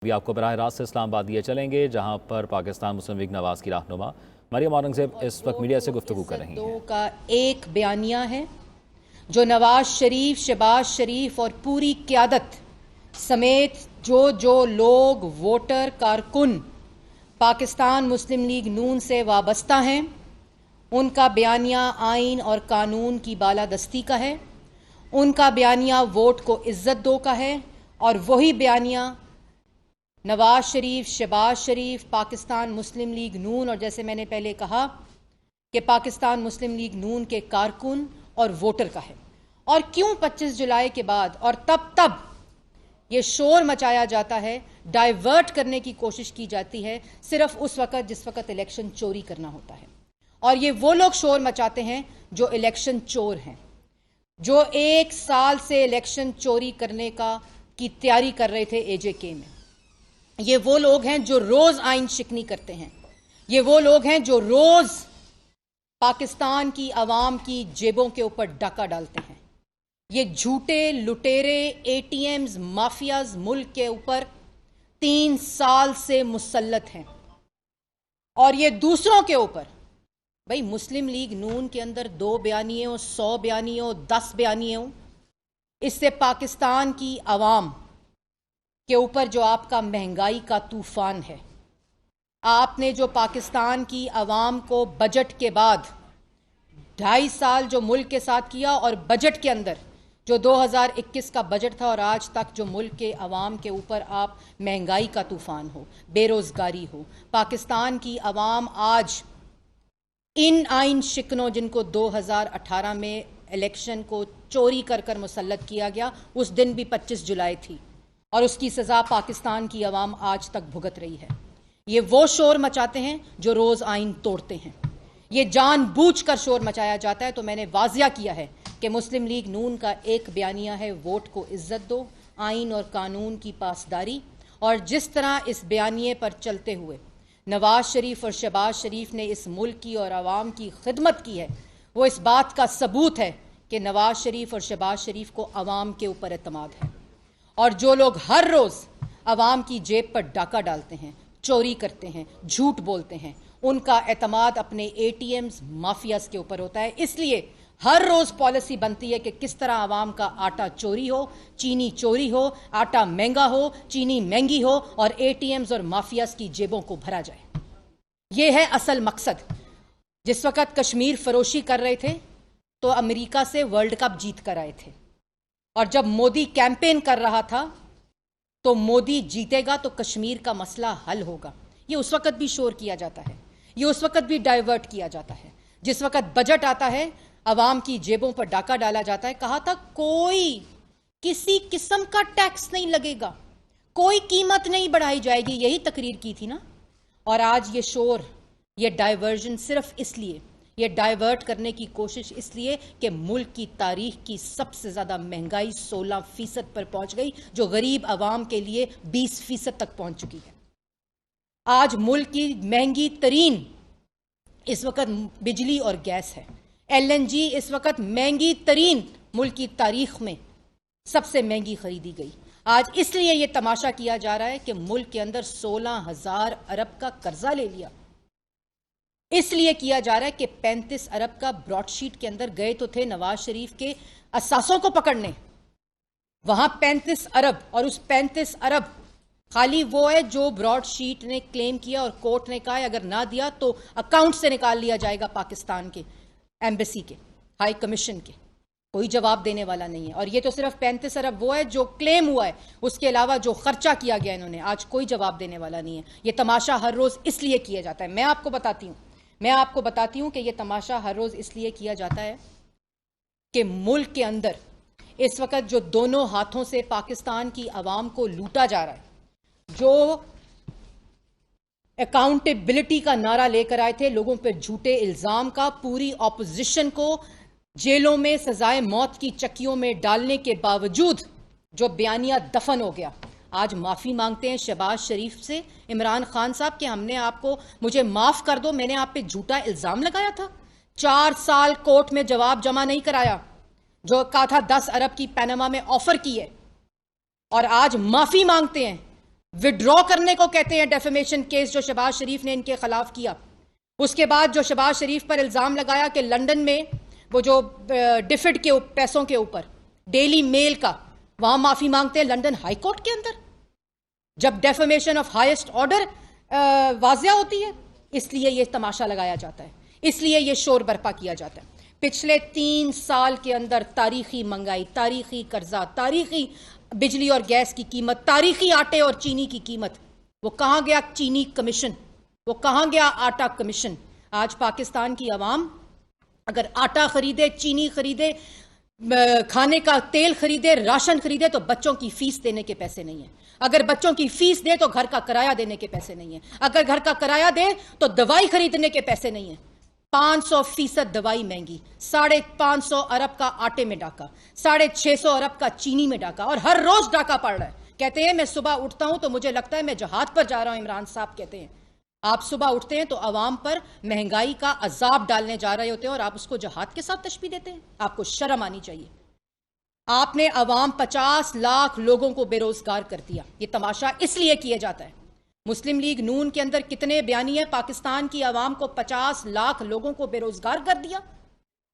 अभी आपको बराह रास्त से इस्लामाबाद दिए चलेंगे, जहां पर पाकिस्तान मुस्लिम लीग नवाज की रहनुमा मरियम औरंगजेब इस वक्त मीडिया से गुफ्तगू कर रही हैं। का एक बयानिया है जो नवाज शरीफ, शहबाज शरीफ और पूरी क़यादत समेत जो लोग वोटर कारकुन पाकिस्तान मुस्लिम लीग नून से वाबस्ता हैं, उनका बयानिया आइन और कानून की बालादस्ती का है। उनका बयानिया वोट को इज्जत दो का है और वही बयानिया नवाज शरीफ, शहबाज शरीफ, पाकिस्तान मुस्लिम लीग नून और जैसे मैंने पहले कहा कि पाकिस्तान मुस्लिम लीग नून के कारकुन और वोटर का है। और क्यों 25 जुलाई के बाद और तब ये शोर मचाया जाता है, डाइवर्ट करने की कोशिश की जाती है सिर्फ उस वक्त जिस वक्त इलेक्शन चोरी करना होता है। और ये वो लोग शोर मचाते हैं जो इलेक्शन चोर हैं, जो 1 साल से इलेक्शन चोरी करने की तैयारी कर रहे थे एजेके में। ये वो लोग हैं जो रोज आइन शिकनी करते हैं। ये वो लोग हैं जो रोज पाकिस्तान की आवाम की जेबों के ऊपर डाका डालते हैं। ये झूठे लुटेरे एटीएम्स, माफियाज मुल्क के ऊपर 3 साल से मुसल्लत हैं और ये दूसरों के ऊपर, भाई मुस्लिम लीग नून के अंदर 2 बयानिए हो, 100 बयानिए हो, 10 बयानिए हो, इससे पाकिस्तान की आवाम के ऊपर जो आपका महंगाई का तूफान है, आपने जो पाकिस्तान की आवाम को बजट के बाद 2.5 साल जो मुल्क के साथ किया और बजट के अंदर जो 2021 का बजट था और आज तक जो मुल्क के आवाम के ऊपर आप महंगाई का तूफान हो, बेरोजगारी हो, पाकिस्तान की आवाम आज इन आइन शिकनों जिनको 2018 में इलेक्शन को चोरी कर कर मुसल्लत किया गया, उस दिन भी 25 जुलाई थी और उसकी सज़ा पाकिस्तान की आवाम आज तक भुगत रही है। ये वो शोर मचाते हैं जो रोज़ आइन तोड़ते हैं। ये जानबूझकर शोर मचाया जाता है। तो मैंने वाजिया किया है कि मुस्लिम लीग नून का एक बयानिया है, वोट को इज्जत दो, आइन और कानून की पासदारी। और जिस तरह इस बयानिए पर चलते हुए नवाज शरीफ और शहबाज शरीफ ने इस मुल्क की और आवाम की खिदमत की है, वो इस बात का सबूत है कि नवाज शरीफ और शहबाज शरीफ को आवाम के ऊपर एतमाद है। और जो लोग हर रोज़ आवाम की जेब पर डाका डालते हैं, चोरी करते हैं, झूठ बोलते हैं, उनका एतमाद अपने एटीएम्स, माफियाज के ऊपर होता है। इसलिए हर रोज़ पॉलिसी बनती है कि किस तरह आवाम का आटा चोरी हो, चीनी चोरी हो, आटा महंगा हो, चीनी महंगी हो और एटीएम्स और माफियाज की जेबों को भरा जाए। यह है असल मकसद। जिस वक्त कश्मीर फरोशी कर रहे थे तो अमेरिका से वर्ल्ड कप जीत कर आए थे, और जब मोदी कैंपेन कर रहा था तो मोदी जीतेगा तो कश्मीर का मसला हल होगा। ये उस वक्त भी शोर किया जाता है, ये उस वक्त भी डाइवर्ट किया जाता है। जिस वक्त बजट आता है, आवाम की जेबों पर डाका डाला जाता है। कहा था कोई किसी किस्म का टैक्स नहीं लगेगा, कोई कीमत नहीं बढ़ाई जाएगी, यही तकरीर की थी ना। और आज ये शोर, ये डाइवर्जन सिर्फ इसलिए, ये डाइवर्ट करने की कोशिश इसलिए कि मुल्क की तारीख की सबसे ज़्यादा महंगाई 16% पर पहुंच गई, जो गरीब आवाम के लिए 20% तक पहुंच चुकी है। आज मुल्क की महंगी तरीन इस वक्त बिजली और गैस है। LNG इस वक्त महंगी तरीन मुल्क की तारीख में सबसे महंगी खरीदी गई। आज इसलिए यह तमाशा किया जा रहा है कि मुल्क के अंदर 16,000 अरब का कर्जा ले लिया। इसलिए किया जा रहा है कि 35 अरब का ब्रॉडशीट के अंदर गए तो थे नवाज शरीफ के असासों को पकड़ने, वहां 35 अरब, और उस 35 अरब खाली वो है जो ब्रॉडशीट ने क्लेम किया और कोर्ट ने कहा अगर ना दिया तो अकाउंट से निकाल लिया जाएगा पाकिस्तान के एम्बेसी के, हाई कमीशन के। कोई जवाब देने वाला नहीं है। और ये तो सिर्फ 35 अरब वो है जो क्लेम हुआ है, उसके अलावा जो खर्चा किया गया इन्होंने, आज कोई जवाब देने वाला नहीं है। ये तमाशा हर रोज इसलिए किया जाता है। मैं आपको बताती हूं कि यह तमाशा हर रोज इसलिए किया जाता है कि मुल्क के अंदर इस वक्त जो दोनों हाथों से पाकिस्तान की आवाम को लूटा जा रहा है, जो अकाउंटेबिलिटी का नारा लेकर आए थे, लोगों पर झूठे इल्जाम का, पूरी ऑपोजिशन को जेलों में सजाए मौत की चक्कियों में डालने के बावजूद जो बयानिया दफन हो गया, आज माफ़ी मांगते हैं शहबाज शरीफ से, इमरान खान साहब कि हमने आपको, मुझे माफ़ कर दो, मैंने आप पे झूठा इल्ज़ाम लगाया था। 4 साल कोर्ट में जवाब जमा नहीं कराया, जो कहा था 10 अरब की पैनामा में ऑफर की है, और आज माफ़ी मांगते हैं विड्रॉ करने को कहते हैं डेफेमेशन केस जो शहबाज शरीफ ने इनके खिलाफ किया। उसके बाद जो शहबाज शरीफ पर इल्जाम लगाया कि लंदन में वो जो डिफिड के पैसों के ऊपर डेली मेल का वहां माफी मांगते हैं लंदन हाई कोर्ट के अंदर, जब डेफेमेशन ऑफ हाईएस्ट ऑर्डर वाजिया होती है। इसलिए यह तमाशा लगाया जाता है, इसलिए यह शोर बर्पा किया जाता है। पिछले 3 साल के अंदर तारीखी महंगाई, तारीखी कर्जा, तारीखी बिजली और गैस की कीमत, तारीखी आटे और चीनी की कीमत, वो कहां गया चीनी कमीशन, वो कहां गया आटा कमीशन। आज पाकिस्तान की आवाम अगर आटा खरीदे, चीनी खरीदे, खाने का तेल खरीदे, राशन खरीदे, तो बच्चों की फीस देने के पैसे नहीं है। अगर बच्चों की फीस दे तो घर का किराया देने के पैसे नहीं है। अगर घर का किराया दे तो दवाई खरीदने के पैसे नहीं है। 500% दवाई महंगी, 550 अरब का आटे में डाका, 650 अरब का चीनी में डाका, और हर रोज डाका पड़ रहा है। कहते हैं मैं सुबह उठता हूं तो मुझे लगता है मैं जहाज पर जा रहा हूं। इमरान साहब कहते हैं आप सुबह उठते हैं तो अवाम पर महंगाई का अजाब डालने जा रहे होते हैं और आप उसको जहाज के साथ तशबीह देते हैं। आपको शर्म आनी चाहिए। आपने अवाम 50 लाख लोगों को बेरोजगार कर दिया। ये तमाशा इसलिए किया जाता है। मुस्लिम लीग नून के अंदर कितने बयानी है, पाकिस्तान की आवाम को 50 लाख लोगों को बेरोजगार कर दिया,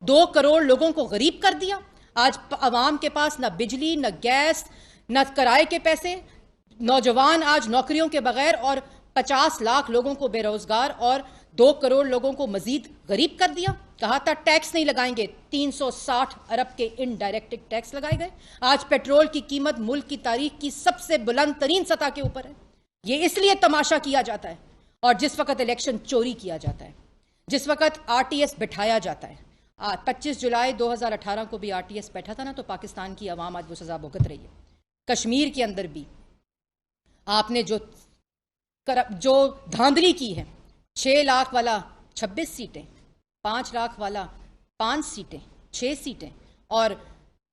2 करोड़ लोगों को गरीब कर दिया। आज अवाम के पास न बिजली, न गैस, न किराए के पैसे, नौजवान आज नौकरियों के बगैर, और 50 लाख लोगों को बेरोजगार और 2 करोड़ लोगों को मजीद गरीब कर दिया। कहा था टैक्स नहीं लगाएंगे, 360 अरब के इनडायरेक्ट टैक्स लगाए गए। आज पेट्रोल की कीमत मुल्क की तारीख की सबसे बुलंद तरीन सतह के ऊपर है। ये इसलिए तमाशा किया जाता है। और जिस वक्त इलेक्शन चोरी किया जाता है, जिस वक्त आरटीएस बिठाया जाता है, 25 जुलाई 2018 को भी आरटीएस बैठा था ना, तो पाकिस्तान की आवाम आज वो सजा भुगत रही है। कश्मीर के अंदर भी आपने जो धांधली की है, 6 लाख वाला 26 सीटें, 5 लाख वाला 5 सीटें, 6 सीटें, और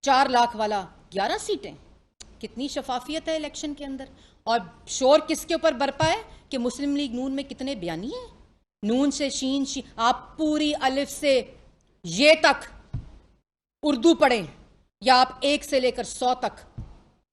4 लाख वाला 11 सीटें। कितनी शफाफियत है इलेक्शन के अंदर। और शोर किसके ऊपर बरपा है कि मुस्लिम लीग नून में कितने बयानी हैं। नून से शीन, आप पूरी अलिफ से ये तक उर्दू पढ़ें या आप 1 से लेकर 100 तक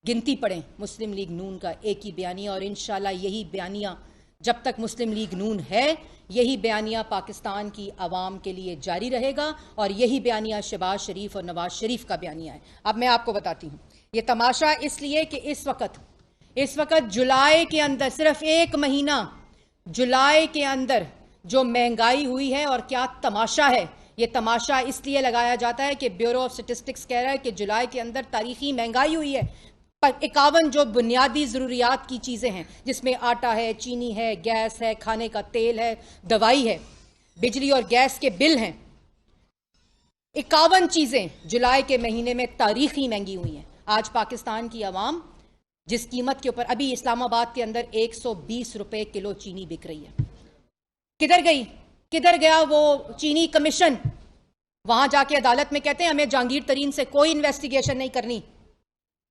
गिनती पढ़ें, मुस्लिम लीग नून का एक ही बयानिया। और इंशाल्लाह यही बयानिया जब तक मुस्लिम लीग नून है, यही बयानिया पाकिस्तान की आवाम के लिए जारी रहेगा। और यही बयानिया शहबाज शरीफ और नवाज शरीफ का बयानिया है। अब मैं आपको बताती हूँ ये तमाशा इसलिए कि इस वक्त जुलाई के अंदर, सिर्फ 1 महीना जुलाई के अंदर जो महंगाई हुई है, और क्या तमाशा है। ये तमाशा इसलिए लगाया जाता है कि ब्यूरो ऑफ स्टेटिस्टिक्स कह रहा है कि जुलाई के अंदर तारीखी महंगाई हुई है। 51 जो बुनियादी ज़रूरियात की चीज़ें हैं, जिसमें आटा है, चीनी है, गैस है, खाने का तेल है, दवाई है, बिजली और गैस के बिल हैं, 51 चीज़ें जुलाई के महीने में तारीखी महंगी हुई हैं। आज पाकिस्तान की आवाम जिस कीमत के ऊपर, अभी इस्लामाबाद के अंदर 120 रुपए किलो चीनी बिक रही है, किधर गया वो चीनी कमीशन। वहां जाके अदालत में कहते हैं हमें जहांगीर तरीन से कोई इन्वेस्टिगेशन नहीं करनी,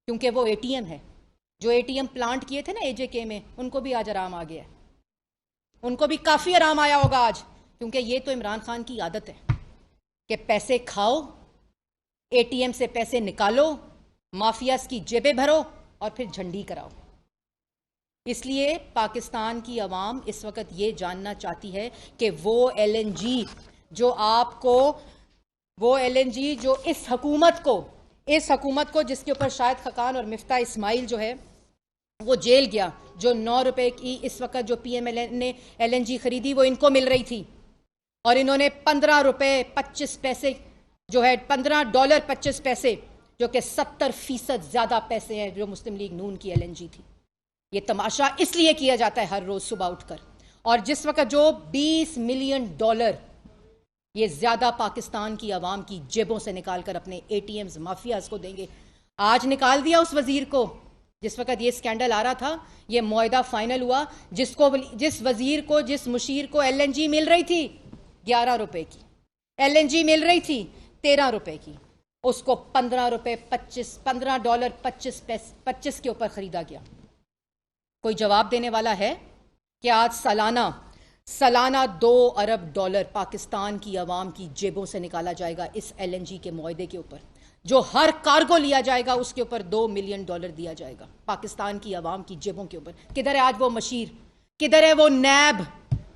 क्योंकि वो एटीएम है। जो एटीएम प्लांट किए थे ना एजेके में, उनको भी आज आराम आ गया है, उनको भी काफी आराम आया होगा आज। क्योंकि ये तो इमरान खान की आदत है कि पैसे खाओ, एटीएम से पैसे निकालो, माफियास की जेबें भरो और फिर झंडी कराओ। इसलिए पाकिस्तान की आवाम इस वक्त ये जानना चाहती है कि वो एलएनजी जो आपको, वो एलएनजी जो इस हुकूमत को जिसके ऊपर शाहिद खकान और मिफ्ता इस्माइल जो है वो जेल गया, जो 9 रुपए की इस वक्त जो पीएमएल ने एलएनजी खरीदी वो इनको मिल रही थी, और इन्होंने 15 रुपए 25 पैसे जो है $15.25 जो कि 70% ज्यादा पैसे हैं जो मुस्लिम लीग नून की एलएनजी थी। ये तमाशा इसलिए किया जाता है हर रोज सुबह उठकर। और जिस वक्त जो $20 मिलियन ये ज्यादा पाकिस्तान की आवाम की जेबों से निकालकर अपने एटीएम्स माफियाज को देंगे। आज निकाल दिया उस वजीर को, जिस वक्त ये स्कैंडल आ रहा था, ये मुआहदा फाइनल हुआ, जिस वजीर को, जिस मुशीर को एलएनजी मिल रही थी 11 रुपए की, एलएनजी मिल रही थी 13 रुपए की, उसको $15.25 के ऊपर खरीदा गया। कोई जवाब देने वाला है कि आज सालाना $2 अरब पाकिस्तान की आवाम की जेबों से निकाला जाएगा इस एलएनजी के मुआहदे के ऊपर। जो हर कार्गो लिया जाएगा उसके ऊपर $2 मिलियन दिया जाएगा पाकिस्तान की आवाम की जेबों के ऊपर। किधर है आज वो मशीर? किधर है वो नैब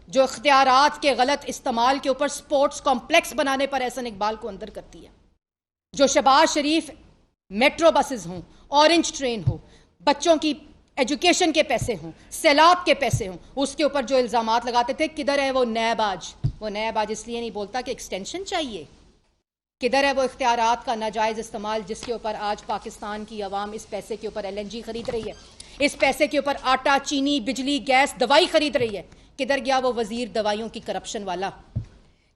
जो इख्तियारात के गलत इस्तेमाल के ऊपर स्पोर्ट्स कॉम्प्लेक्स बनाने पर एहसन इकबाल को अंदर करती है? जो शहबाज शरीफ मेट्रो बसेस हों, ऑरेंज ट्रेन हो, बच्चों की एजुकेशन के पैसे हों, सैलाब के पैसे हों, उसके ऊपर जो इल्जामात लगाते थे, किधर है वो नैब आज? वो नैब आज इसलिए नहीं बोलता कि एक्सटेंशन चाहिए। किधर है वो इख्तियारात का नाजायज़ इस्तेमाल जिसके ऊपर आज पाकिस्तान की आवाम इस पैसे के ऊपर LNG खरीद रही है, इस पैसे के ऊपर आटा, चीनी, बिजली, गैस, दवाई खरीद रही है? किधर गया वो वजीर दवाइयों की करप्शन वाला?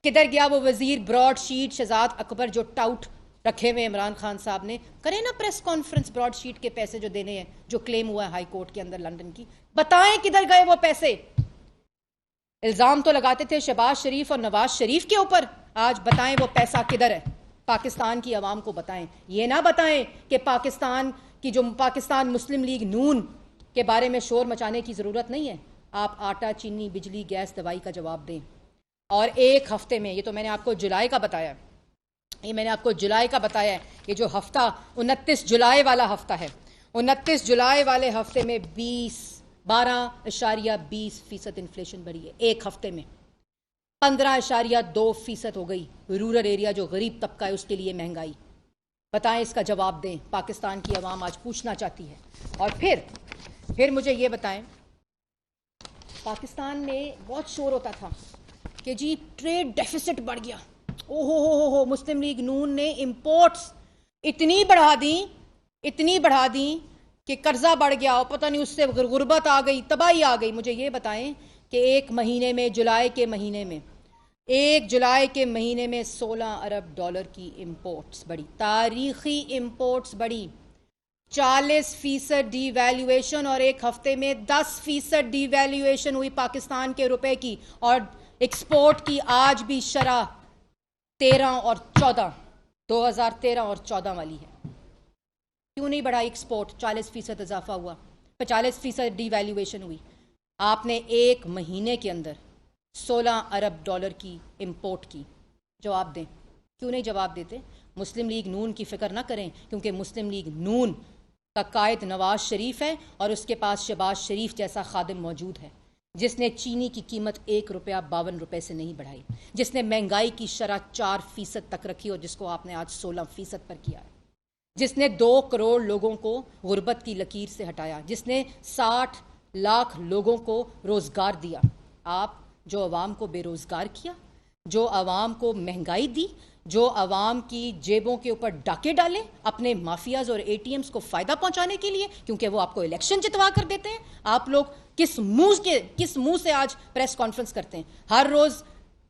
किधर गया वो वजीर ब्रॉडशीट शहजाद अकबर जो टाउट रखे हुए इमरान खान साहब ने? करें ना प्रेस कॉन्फ्रेंस, ब्रॉडशीट के पैसे जो देने हैं, जो क्लेम हुआ है हाई कोर्ट के अंदर लंदन की, बताएं किधर गए वो पैसे। इल्जाम तो लगाते थे शहबाज शरीफ और नवाज शरीफ के ऊपर, आज बताएं वो पैसा किधर है? पाकिस्तान की आवाम को बताएं। ये ना बताएं कि पाकिस्तान की जो पाकिस्तान मुस्लिम लीग नून के बारे में शोर मचाने की ज़रूरत नहीं है। आप आटा, चीनी, बिजली, गैस, दवाई का जवाब दें। और एक हफ्ते में, ये तो मैंने आपको जुलाई का बताया, ये जो हफ्ता 29 जुलाई वाला हफ्ता है, 29 जुलाई वाले हफ्ते में 12.20% इन्फ्लेशन बढ़ी है। एक हफ्ते में 15.2% हो गई। रूरल एरिया जो गरीब तबका है उसके लिए महंगाई। बताएं, इसका जवाब दें। पाकिस्तान की आवाम आज पूछना चाहती है। और फिर मुझे ये बताएं, पाकिस्तान में बहुत शोर होता था कि जी ट्रेड डेफिसिट बढ़ गया, ओहो, मुस्लिम लीग नून ने इंपोर्ट्स इतनी बढ़ा दी कि कर्जा बढ़ गया और पता नहीं उससे गुर्बत आ गई, तबाही आ गई। मुझे ये बताएं कि एक महीने में, जुलाई के महीने में 16 अरब डॉलर की इंपोर्ट्स बढ़ी, तारीखी इंपोर्ट्स बढ़ी। 40% डिवैल्यूएशन और एक हफ्ते में 10% डिवैल्यूएशन हुई पाकिस्तान के रुपए की। और एक्सपोर्ट की आज भी शरह 2013 और 14 वाली है। क्यों नहीं बढ़ा एक्सपोर्ट? 40% इजाफा हुआ, 40% डिवैल्यूएशन हुई। आपने एक महीने के अंदर 16 अरब डॉलर की इंपोर्ट की। जवाब दें, क्यों नहीं जवाब देते? मुस्लिम लीग नून की फिक्र ना करें, क्योंकि मुस्लिम लीग नून का कायद नवाज शरीफ है और उसके पास शहबाज शरीफ जैसा खादिम मौजूद है, जिसने चीनी की कीमत ₹1.52 से नहीं बढ़ाई, जिसने महंगाई की शरह 4% तक रखी और जिसको आपने आज 16% पर किया है, जिसने 2 करोड़ लोगों को गुर्बत की लकीर से हटाया, जिसने 60 लाख लोगों को रोजगार दिया। आप जो अवाम को बेरोजगार किया, जो अवाम को महंगाई दी, जो अवाम की जेबों के ऊपर डाके डाले अपने माफियाज और ATMs को फायदा पहुंचाने के लिए, क्योंकि वो आपको इलेक्शन जितवा कर देते हैं। आप लोग किस मुंह से आज प्रेस कॉन्फ्रेंस करते हैं? हर रोज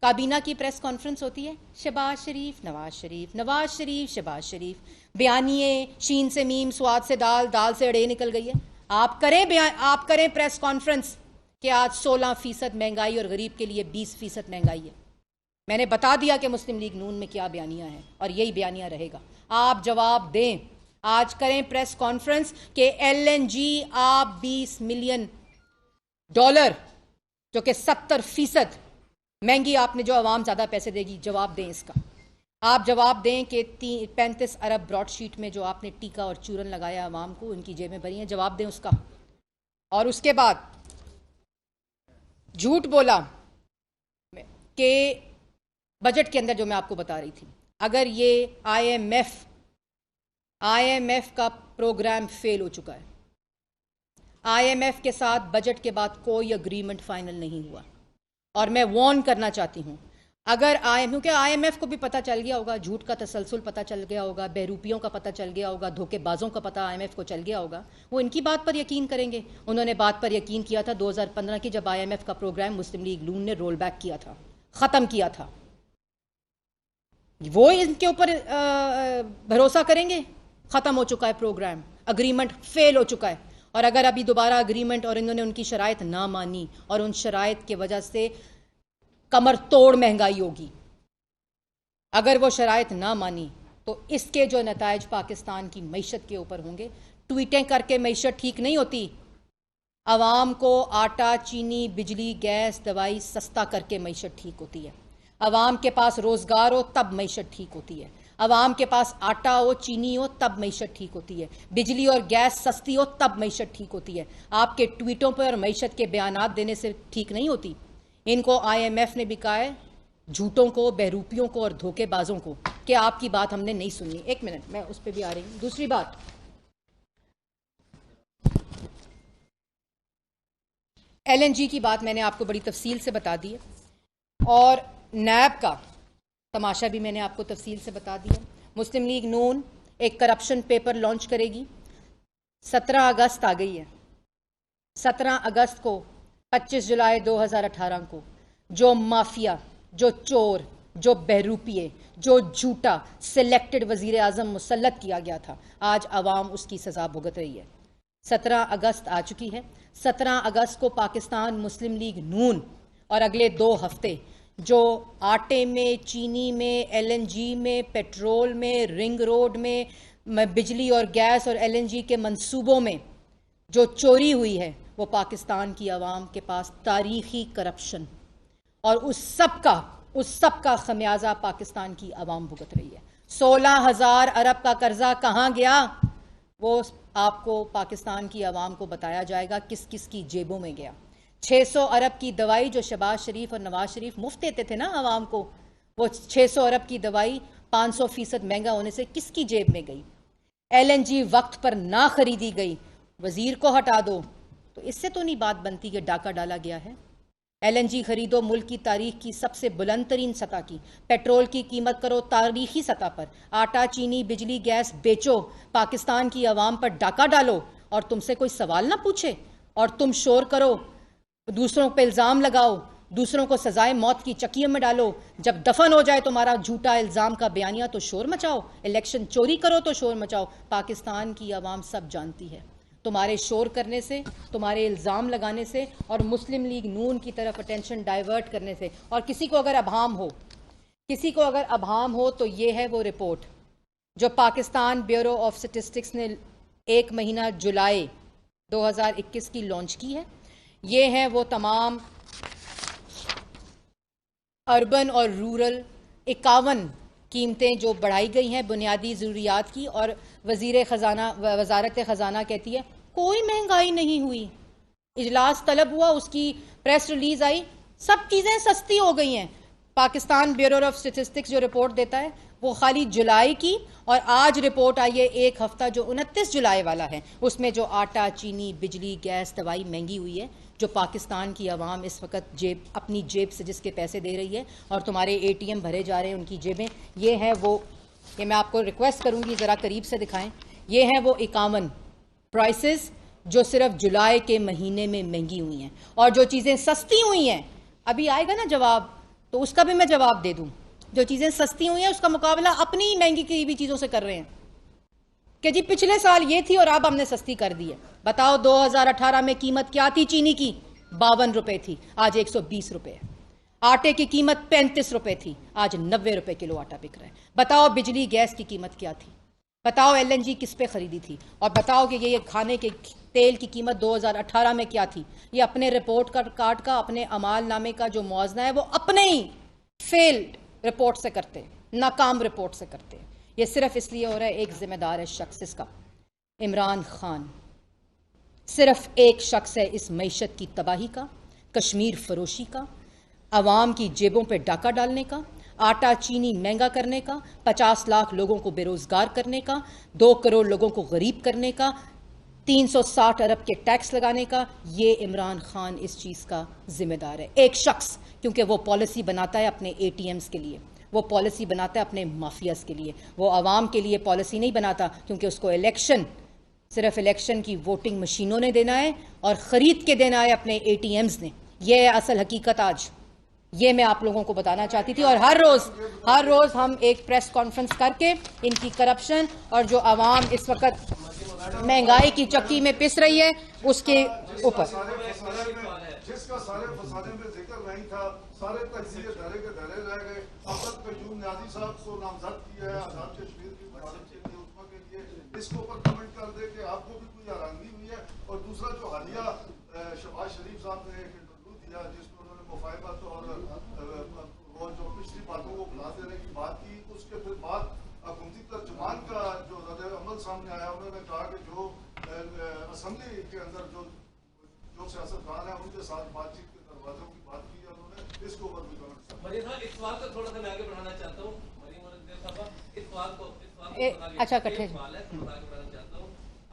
काबीना की प्रेस कॉन्फ्रेंस होती है, शहबाज शरीफ, नवाज शरीफ, नवाज शरीफ, शहबाज शरीफ, बयानिए, शीन से मीम, स्वाद से दाल, दाल से अड़े निकल गई है। आप करें प्रेस कॉन्फ्रेंस कि आज 16% महंगाई और गरीब के लिए 20% महंगाई है। मैंने बता दिया कि मुस्लिम लीग नून में क्या बयानिया है और यही बयानिया रहेगा। आप जवाब दें, आज करें प्रेस कॉन्फ्रेंस कि LNG आप $20 मिलियन जो कि 70% महंगी आपने, जो आवाम ज़्यादा पैसे देगी, जवाब दें इसका। आप जवाब दें कि 35 अरब ब्रॉडशीट में जो आपने टीका और चूरन लगाया आवाम को, उनकी जेबें भरी हैं, जवाब दें उसका। और उसके बाद झूठ बोला कि बजट के अंदर, जो मैं आपको बता रही थी, अगर ये IMF का प्रोग्राम फेल हो चुका है, IMF के साथ बजट के बाद कोई अग्रीमेंट फाइनल नहीं हुआ। और मैं वार्न करना चाहती हूँ, अगर क्योंकि IMF को भी पता चल गया होगा, झूठ का तसलसल पता चल गया होगा, बहरूपियों का पता चल गया होगा, धोखेबाजों का पता IMF को चल गया होगा, वो इनकी बात पर यकीन करेंगे। उन्होंने बात पर यकीन किया था 2015 की, जब IMF का प्रोग्राम मुस्लिम लीग नून ने रोल बैक किया था, ख़त्म किया था। वो इनके ऊपर भरोसा करेंगे? ख़त्म हो चुका है प्रोग्राम, अग्रीमेंट फेल हो चुका है। और अगर अभी दोबारा अग्रीमेंट, और इन्होंने उनकी शराइत ना मानी और उन शराइत की वजह से कमर तोड़ महंगाई होगी, अगर वो शराइत ना मानी तो इसके जो नतायज पाकिस्तान की मईशत के ऊपर होंगे। ट्वीटें करके मईशत ठीक नहीं होती। आवाम को आटा, चीनी, बिजली, गैस, दवाई सस्ता करके मईशत ठीक होती है। आवाम के पास रोजगार हो तब मईशत ठीक होती है। आवाम के पास आटा हो, चीनी हो, तब मईशत ठीक होती है। बिजली और गैस सस्ती हो तब मईशत ठीक होती है। आपके ट्वीटों पर मईशत के बयानात देने से ठीक नहीं होती। इनको IMF ने भी कहा है, झूठों को, बहरूपियों को और धोखेबाजों को, कि आपकी बात हमने नहीं सुनी। एक मिनट, मैं उस पर भी आ रही हूं। दूसरी बात, LNG की बात मैंने आपको बड़ी तफसील से बता दी है, और नैब का तमाशा भी मैंने आपको तफसील से बता दिया। मुस्लिम लीग नून एक करप्शन पेपर लॉन्च करेगी। 17 अगस्त आ गई है। 17 अगस्त को, 25 जुलाई 2018 को जो माफिया, जो चोर, जो बहरूपिये, जो झूठा सिलेक्टेड वजीर आजम मुसल्लत किया गया था, आज अवाम उसकी सजा भुगत रही है। 17 अगस्त आ चुकी है। 17 अगस्त को पाकिस्तान मुस्लिम लीग नून और अगले 2 हफ्ते जो आटे में, चीनी में, LNG में, पेट्रोल में, रिंग रोड में, बिजली और गैस और LNG के मंसूबों में जो चोरी हुई है, वो पाकिस्तान की आवाम के पास तारीखी करप्शन, और उस सब का खमियाजा पाकिस्तान की आवाम भुगत रही है। 16,000 अरब का कर्जा कहाँ गया, वो आपको पाकिस्तान की आवाम को बताया जाएगा किस किस की जेबों में गया। 600 अरब की दवाई जो शहबाज शरीफ और नवाज शरीफ मुफ्त देते थे ना आवाम को, वो 600 अरब की दवाई 500% महंगा होने से किसकी जेब में गई। LNG वक्त पर ना खरीदी गई, वजीर को हटा दो, तो इससे तो नहीं बात बनती कि डाका डाला गया है। LNG खरीदो मुल्क की तारीख की सबसे बुलंद तरीन सतह की, पेट्रोल की कीमत करो तारीखी सतह पर, आटा, चीनी, बिजली, गैस बेचो, पाकिस्तान की आवाम पर डाका डालो और तुमसे कोई सवाल ना पूछे, और तुम शोर करो, दूसरों पे इल्ज़ाम लगाओ, दूसरों को सजाए मौत की चक्कियों में डालो। जब दफन हो जाए तुम्हारा झूठा इल्ज़ाम का बयानिया तो शोर मचाओ, इलेक्शन चोरी करो तो शोर मचाओ। पाकिस्तान की आवाम सब जानती है, तुम्हारे शोर करने से, तुम्हारे इल्ज़ाम लगाने से और मुस्लिम लीग नून की तरफ अटेंशन डाइवर्ट करने से। और किसी को अगर अभाम हो तो ये है वो रिपोर्ट जो पाकिस्तान ब्यूरो ऑफ स्टेटिस्टिक्स ने 1 महीना जुलाई 2021 की लॉन्च की है। ये हैं वो तमाम अर्बन और रूरल 51 कीमतें जो बढ़ाई गई हैं बुनियादी ज़रूरियात की, और वजारत ख़जाना कहती है कोई महंगाई नहीं हुई। इजलास तलब हुआ, उसकी प्रेस रिलीज आई, सब चीज़ें सस्ती हो गई हैं। पाकिस्तान ब्यूरो ऑफ स्टेटिस्टिक्स जो रिपोर्ट देता है वो खाली जुलाई की, और आज रिपोर्ट आई है 1 हफ्ता जो 29 जुलाई वाला है, उसमें जो आटा, चीनी, बिजली, गैस, दवाई महंगी हुई है, जो पाकिस्तान की आवाम इस वक्त अपनी जेब से जिसके पैसे दे रही है, और तुम्हारे ATM भरे जा रहे हैं उनकी जेबें। ये है वो, ये मैं आपको रिक्वेस्ट करूंगी ज़रा करीब से दिखाएं। ये हैं वो 51 प्राइसेस जो सिर्फ जुलाई के महीने में महंगी हुई हैं, और जो चीज़ें सस्ती हुई हैं, अभी आएगा ना जवाब तो उसका भी मैं जवाब दे दूं। जो चीज़ें सस्ती हुई हैं उसका मुकाबला अपनी ही महंगी की हुई चीज़ों से कर रहे हैं कि जी पिछले साल ये थी और अब हमने सस्ती कर दी है। बताओ 2018 में कीमत क्या थी चीनी की? 52 रुपए थी, आज 120 रुपए है। आटे की कीमत 35 रुपए थी, आज 90 रुपए किलो आटा बिक रहा है। बताओ बिजली गैस की कीमत क्या थी? बताओ LNG किस पे खरीदी थी? और बताओ कि ये खाने के तेल की कीमत 2018 में क्या थी? ये अपने रिपोर्ट कार्ड का, अपने अमाल नामे का जो मुआवजा है वो अपने ही फेल्ड रिपोर्ट से करते हैं, नाकाम रिपोर्ट से करते हैं। ये सिर्फ इसलिए हो रहा है, एक जिम्मेदार है शख्स इसका, इमरान खान। सिर्फ एक शख्स है इस मईशत की तबाही का, कश्मीर फरोशी का, अवाम की जेबों पे डाका डालने का, आटा चीनी महंगा करने का, 50 लाख लोगों को बेरोजगार करने का, 2 करोड़ लोगों को गरीब करने का, 360 अरब के टैक्स लगाने का। ये इमरान खान इस चीज़ का जिम्मेदार है, एक शख्स, क्योंकि वो पॉलिसी बनाता है अपने ATMs के लिए, वो पॉलिसी बनाता है अपने माफियाज के लिए, वो आवाम के लिए पॉलिसी नहीं बनाता, क्योंकि उसको इलेक्शन सिर्फ इलेक्शन की वोटिंग मशीनों ने देना है और ख़रीद के देना है अपने ATMs ने। ये है असल हकीकत। आज ये मैं आप लोगों को बताना चाहती थी। और हर रोज़ हम एक प्रेस कॉन्फ्रेंस करके इनकी करप्शन और जो आवाम इस वक्त महंगाई की चक्की में पिस रही है उसके ऊपर जिसका सारे फसादे में जिक्र नहीं था, सारे तकसीर धरे के धरे रह गए। अब्दुल कयूम न्याजी साहब को नामजद किया है आजाद कश्मीर की मदद के लिए, उसका के लिए इसके ऊपर कमेंट कर दे कि आपको भी कोई हैरानगी हुई है। और दूसरा जो हालिया शहबाज शरीफ साहब ने एक इंटरव्यू दिया जिसमें उन्होंने मुफाहमत और वो जो पिछली बातों को भुला देने की बात की, उसके फिर बाद सामने आया, उन्होंने कहा कि जो असेंबली के अंदर जो सियासतदान है उनके साथ बातचीत के दरवाजों की बात की है उन्होंने, इसको ऊपर भी मरियम साहब, इस सवाल को थोड़ा सा मैं आगे बढ़ाना चाहता हूँ। मरियम औरंगजेब साहब, इस सवाल को अच्छा, इकट्ठे सवाल है, थोड़ा आगे बढ़ाना चाहता हूँ।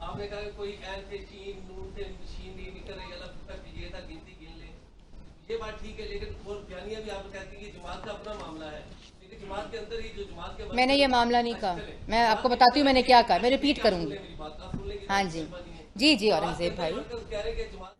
आपने कहा कि कोई ऐन थे, चीन, नून थे, मशीन नहीं निकल रही, अलग तक ये था, गिनती गिन ले, ये बात ठीक है, लेकिन और बयानिया भी आप कहती है कि जमात का अपना मामला है, लेकिन जमात के अंदर ही जो जमात के मैंने ये मामला नहीं कहा, मैं आपको बताती हूँ मैंने क्या कहा, मैं रिपीट करूंगी। मेरी बात आप सुन लेंगे। हाँ जी जी जी औरंगजेब भाई। कह रहे कि जमात